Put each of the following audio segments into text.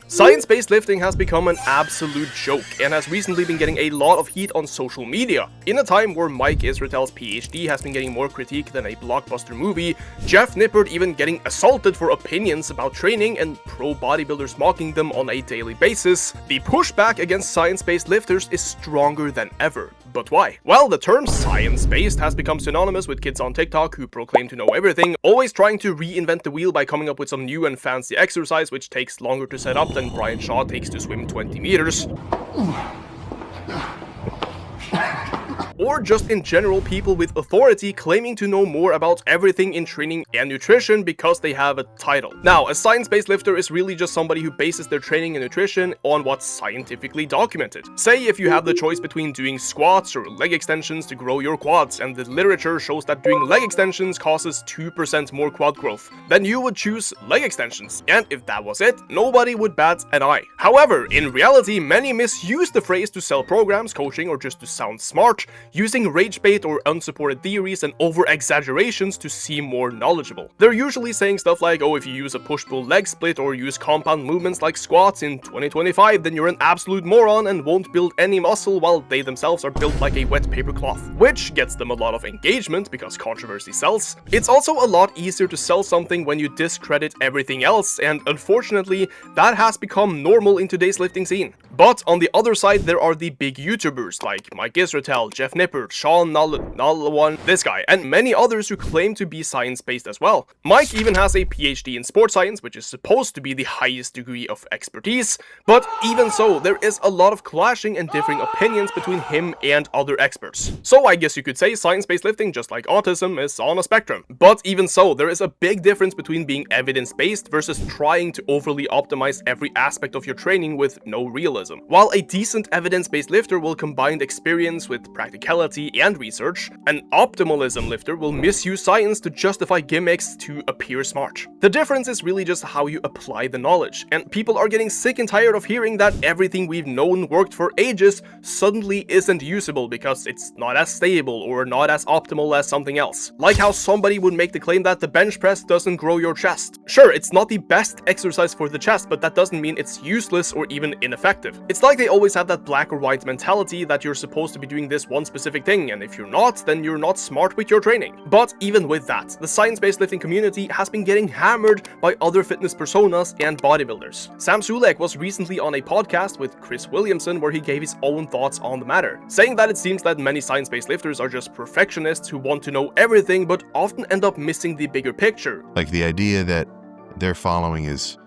Science-based lifting has become an absolute joke and has recently been getting a lot of heat on social media. In a time where Mike Israetel's PhD has been getting more critique than a blockbuster movie, Jeff Nippard even getting assaulted for opinions about training and pro bodybuilders mocking them on a daily basis, the pushback against science-based lifters is stronger than ever. But why? Well, the term science-based has become synonymous with kids on TikTok who proclaim to know everything, always trying to reinvent the wheel by coming up with some new and fancy exercise which takes longer to set up than Brian Shaw takes to swim 20 meters. Or just in general people with authority claiming to know more about everything in training and nutrition because they have a title. Now, a science-based lifter is really just somebody who bases their training and nutrition on what's scientifically documented. Say if you have the choice between doing squats or leg extensions to grow your quads, and the literature shows that doing leg extensions causes 2% more quad growth, then you would choose leg extensions. And if that was it, nobody would bat an eye. However, in reality, many misuse the phrase to sell programs, coaching, or just to sound smart, using rage bait or unsupported theories and over-exaggerations to seem more knowledgeable. They're usually saying stuff like, oh, if you use a push-pull leg split or use compound movements like squats in 2025, then you're an absolute moron and won't build any muscle, while they themselves are built like a wet paper cloth. Which gets them a lot of engagement because controversy sells. It's also a lot easier to sell something when you discredit everything else, and unfortunately, that has become normal in today's lifting scene. But on the other side, there are the big YouTubers like Mike Israetel, Jeff Nippard, Sean Nalawan, this guy, and many others who claim to be science-based as well. Mike even has a PhD in sports science, which is supposed to be the highest degree of expertise, but even so, there is a lot of clashing and differing opinions between him and other experts. So I guess you could say science-based lifting, just like autism, is on a spectrum. But even so, there is a big difference between being evidence-based versus trying to overly optimize every aspect of your training with no realism. While a decent evidence-based lifter will combine experience with practicality and research, an optimalism lifter will misuse science to justify gimmicks to appear smart. The difference is really just how you apply the knowledge, and people are getting sick and tired of hearing that everything we've known worked for ages suddenly isn't usable because it's not as stable or not as optimal as something else. Like how somebody would make the claim that the bench press doesn't grow your chest. Sure, it's not the best exercise for the chest, but that doesn't mean it's useless or even ineffective. It's like they always have that black or white mentality that you're supposed to be doing this one specific thing, and if you're not, then you're not smart with your training. But even with that, the science-based lifting community has been getting hammered by other fitness personas and bodybuilders. Sam Sulek was recently on a podcast with Chris Williamson where he gave his own thoughts on the matter, saying that it seems that many science-based lifters are just perfectionists who want to know everything but often end up missing the bigger picture. Like the idea that they're following is,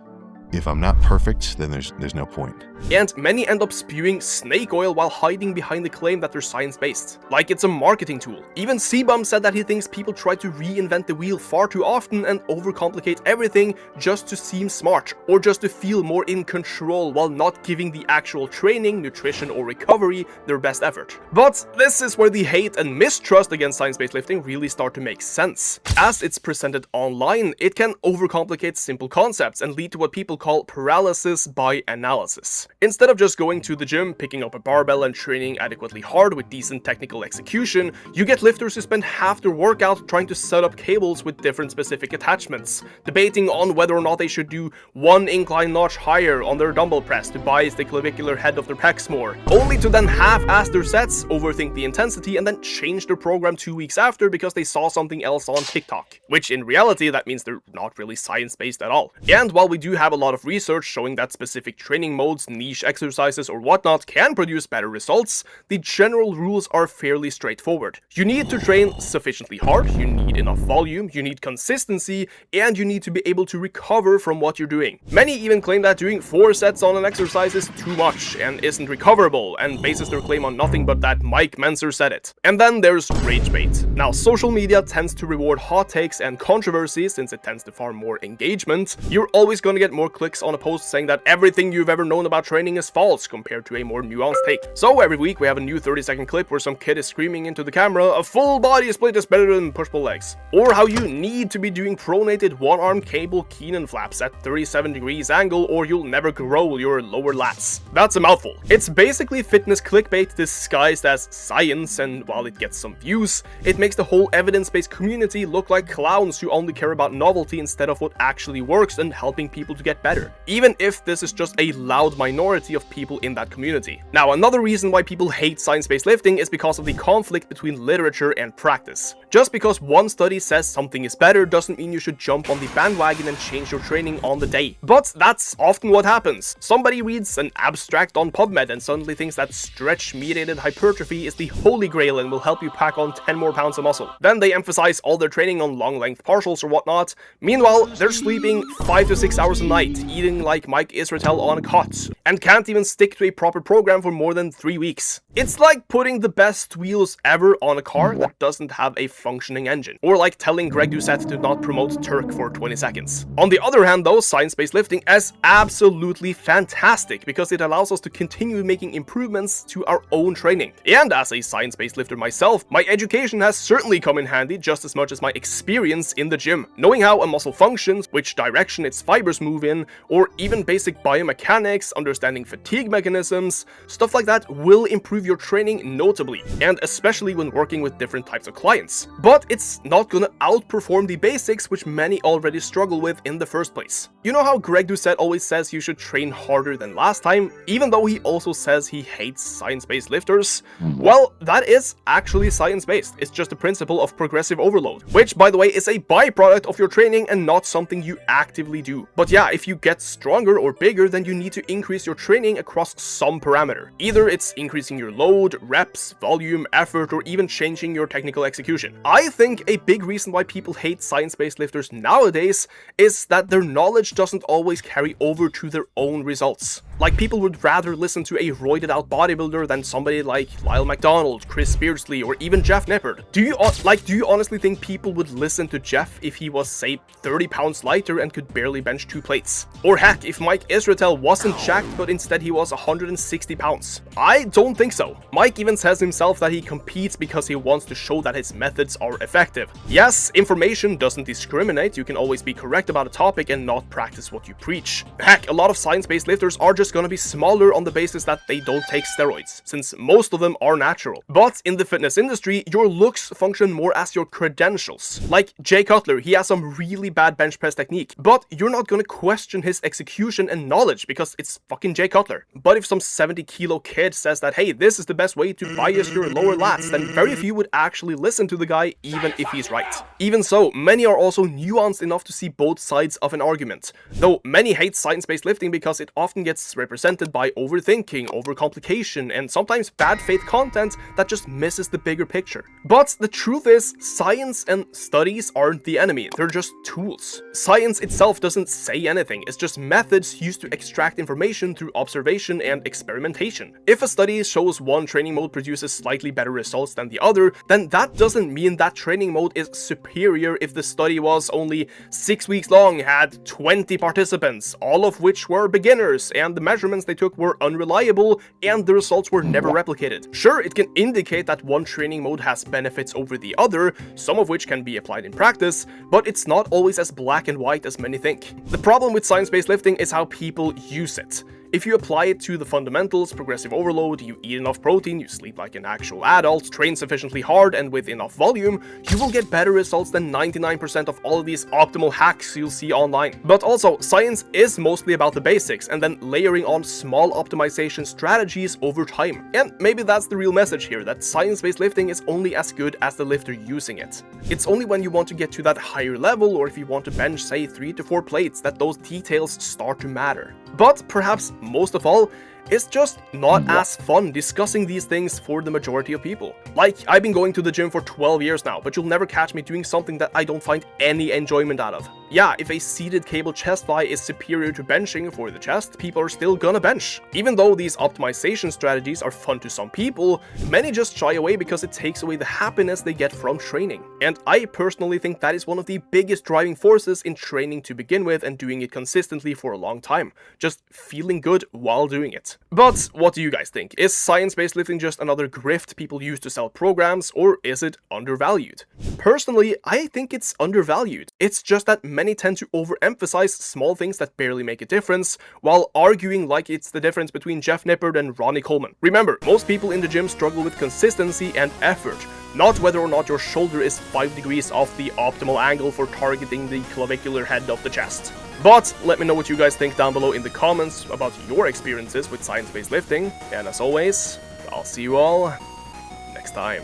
if I'm not perfect, then there's no point. And many end up spewing snake oil while hiding behind the claim that they're science-based, like it's a marketing tool. Even C-Bum said that he thinks people try to reinvent the wheel far too often and overcomplicate everything just to seem smart, or just to feel more in control while not giving the actual training, nutrition, or recovery their best effort. But this is where the hate and mistrust against science-based lifting really start to make sense. As it's presented online, it can overcomplicate simple concepts and lead to what people call paralysis by analysis. Instead of just going to the gym, picking up a barbell and training adequately hard with decent technical execution, you get lifters who spend half their workout trying to set up cables with different specific attachments, debating on whether or not they should do one incline notch higher on their dumbbell press to bias the clavicular head of their pecs more, only to then half-ass their sets, overthink the intensity, and then change their program 2 weeks after because they saw something else on TikTok. Which in reality, that means they're not really science-based at all. And while we do have a lot of research showing that specific training modes, niche exercises, or whatnot can produce better results, the general rules are fairly straightforward. You need to train sufficiently hard, you need enough volume, you need consistency, and you need to be able to recover from what you're doing. Many even claim that doing 4 sets on an exercise is too much and isn't recoverable, and bases their claim on nothing but that Mike Menzer said it. And then there's rage bait. Now, social media tends to reward hot takes and controversy since it tends to farm more engagement. You're always gonna get more clicks on a post saying that everything you've ever known about training is false compared to a more nuanced take. So every week we have a new 30-second clip where some kid is screaming into the camera, "A full body split is better than push-pull legs." Or how you need to be doing pronated one-arm cable Keenan flaps at 37 degrees angle or you'll never grow your lower lats. That's a mouthful. It's basically fitness clickbait disguised as science, and while it gets some views, it makes the whole evidence-based community look like clowns who only care about novelty instead of what actually works and helping people to get better. better, even if this is just a loud minority of people in that community. Now, another reason why people hate science-based lifting is because of the conflict between literature and practice. Just because one study says something is better doesn't mean you should jump on the bandwagon and change your training on the day. But that's often what happens. Somebody reads an abstract on PubMed and suddenly thinks that stretch-mediated hypertrophy is the holy grail and will help you pack on 10 more pounds of muscle. Then they emphasize all their training on long-length partials or whatnot. Meanwhile, they're sleeping 5 to 6 hours a night, eating like Mike Israetel on a cot, and can't even stick to a proper program for more than 3 weeks. It's like putting the best wheels ever on a car that doesn't have a functioning engine, or like telling Greg Doucette to not promote Turk for 20 seconds. On the other hand though, science-based lifting is absolutely fantastic because it allows us to continue making improvements to our own training. And as a science-based lifter myself, my education has certainly come in handy just as much as my experience in the gym. Knowing how a muscle functions, which direction its fibers move in, or even basic biomechanics, understanding fatigue mechanisms, stuff like that will improve your training notably, and especially when working with different types of clients. But it's not gonna outperform the basics which many already struggle with in the first place. You know how Greg Doucette always says you should train harder than last time, even though he also says he hates science-based lifters? Well, that is actually science-based. It's just a principle of progressive overload, which by the way is a byproduct of your training and not something you actively do. But yeah, if you get stronger or bigger, then you need to increase your training across some parameter. Either it's increasing your load, reps, volume, effort, or even changing your technical execution. I think a big reason why people hate science-based lifters nowadays is that their knowledge doesn't always carry over to their own results. Like, people would rather listen to a roided out bodybuilder than somebody like Lyle McDonald, Chris Beardsley, or even Jeff Nippard. Do you honestly think people would listen to Jeff if he was, say, 30 pounds lighter and could barely bench 2 plates? Or heck, if Mike Israetel wasn't jacked but instead he was 160 pounds? I don't think so. Mike even says himself that he competes because he wants to show that his methods are effective. Yes, information doesn't discriminate. You can always be correct about a topic and not practice what you preach. Heck, a lot of science-based lifters are just gonna be smaller on the basis that they don't take steroids, since most of them are natural. But in the fitness industry, your looks function more as your credentials. Like Jay Cutler, he has some really bad bench press technique, but you're not gonna question his execution and knowledge because it's fucking Jay Cutler. But if some 70-kilo kid says that, hey, this is the best way to bias your lower lats, then very few would actually listen to the guy, even if he's right. Even so, many are also nuanced enough to see both sides of an argument. Though many hate science-based lifting because it often gets represented by overthinking, overcomplication, and sometimes bad faith content that just misses the bigger picture. But the truth is, science and studies aren't the enemy, they're just tools. Science itself doesn't say anything, it's just methods used to extract information through observation and experimentation. If a study shows one training mode produces slightly better results than the other, then that doesn't mean that training mode is superior if the study was only 6 weeks long, had 20 participants, all of which were beginners, and the measurements they took were unreliable and the results were never replicated. Sure, it can indicate that one training mode has benefits over the other, some of which can be applied in practice, but it's not always as black and white as many think. The problem with science-based lifting is how people use it. If you apply it to the fundamentals, progressive overload, you eat enough protein, you sleep like an actual adult, train sufficiently hard and with enough volume, you will get better results than 99% of all of these optimal hacks you'll see online. But also, science is mostly about the basics and then layering on small optimization strategies over time. And maybe that's the real message here, that science-based lifting is only as good as the lifter using it. It's only when you want to get to that higher level, or if you want to bench, say, 3 to 4 plates, that those details start to matter. But perhaps most of all, it's just not as fun discussing these things for the majority of people. Like, I've been going to the gym for 12 years now, but you'll never catch me doing something that I don't find any enjoyment out of. Yeah, if a seated cable chest fly is superior to benching for the chest, people are still gonna bench. Even though these optimization strategies are fun to some people, many just shy away because it takes away the happiness they get from training. And I personally think that is one of the biggest driving forces in training to begin with and doing it consistently for a long time. Just feeling good while doing it. But what do you guys think? Is science-based lifting just another grift people use to sell programs, or is it undervalued? Personally, I think it's undervalued. It's just that many tend to overemphasize small things that barely make a difference, while arguing like it's the difference between Jeff Nippard and Ronnie Coleman. Remember, most people in the gym struggle with consistency and effort, not whether or not your shoulder is 5 degrees off the optimal angle for targeting the clavicular head of the chest. But let me know what you guys think down below in the comments about your experiences with science-based lifting, and as always, I'll see you all next time.